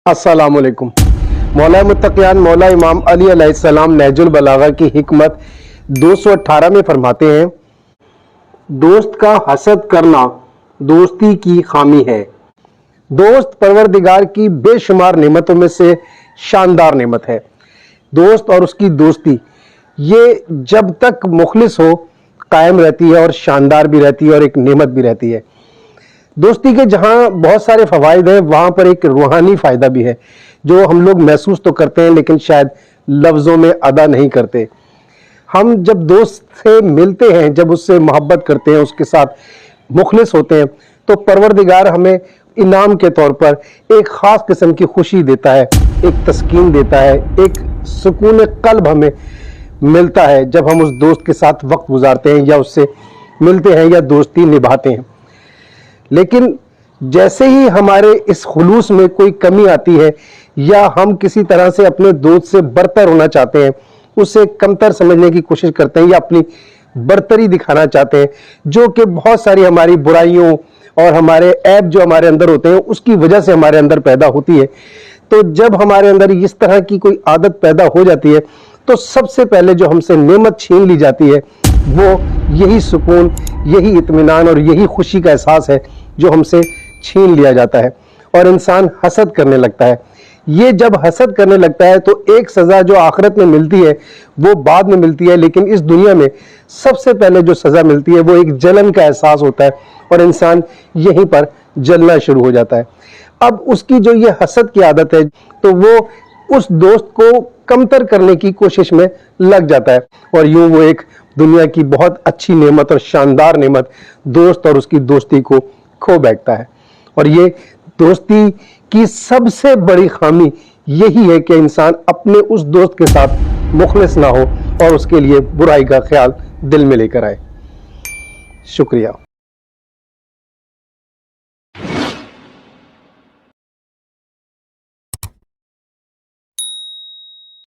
अस्सलाम वालेकुम। मौला मुत्तक़ियान मौला इमाम अली अलैहिस्सलाम नहजुल बलागा की हिकमत 218 में फरमाते हैं, दोस्त का हसद करना दोस्ती की खामी है। दोस्त परवरदिगार की बेशुमार नेमतों में से शानदार नेमत है। दोस्त और उसकी दोस्ती ये जब तक मुखलिस हो कायम रहती है और शानदार भी रहती है और एक नेमत भी रहती है। दोस्ती के जहाँ बहुत सारे फ़वाइद हैं, वहाँ पर एक रूहानी फ़ायदा भी है जो हम लोग महसूस तो करते हैं लेकिन शायद लफ्ज़ों में अदा नहीं करते। हम जब दोस्त से मिलते हैं, जब उससे मोहब्बत करते हैं, उसके साथ मुखलिस होते हैं, तो परवरदिगार हमें इनाम के तौर पर एक ख़ास किस्म की खुशी देता है, एक तस्कीन देता है, एक सुकून क़ल्ब हमें मिलता है जब हम उस दोस्त के साथ वक्त गुजारते हैं या उससे मिलते हैं या दोस्ती निभाते हैं। लेकिन जैसे ही हमारे इस खुलूस में कोई कमी आती है या हम किसी तरह से अपने दोस्त से बरतर होना चाहते हैं, उसे कमतर समझने की कोशिश करते हैं या अपनी बरतरी दिखाना चाहते हैं, जो कि बहुत सारी हमारी बुराइयों और हमारे ऐब जो हमारे अंदर होते हैं उसकी वजह से हमारे अंदर पैदा होती है। तो जब हमारे अंदर इस तरह की कोई आदत पैदा हो जाती है तो सबसे पहले जो हमसे नेमत छीन ली जाती है वो यही सुकून, यही इत्मीनान और यही खुशी का एहसास है जो हमसे छीन लिया जाता है और इंसान हसद करने लगता है। ये जब हसद करने लगता है तो एक सज़ा जो आखिरत में मिलती है वो बाद में मिलती है, लेकिन इस दुनिया में सबसे पहले जो सज़ा मिलती है वो एक जलन का एहसास होता है और इंसान यहीं पर जलना शुरू हो जाता है। अब उसकी जो ये हसद की आदत है तो वो उस दोस्त को कमतर करने की कोशिश में लग जाता है और यूं वो एक दुनिया की बहुत अच्छी नेमत और शानदार नेमत दोस्त और उसकी दोस्ती को खो बैठता है। और ये दोस्ती की सबसे बड़ी खामी यही है कि इंसान अपने उस दोस्त के साथ मुखलिस ना हो और उसके लिए बुराई का ख्याल दिल में लेकर आए। शुक्रिया।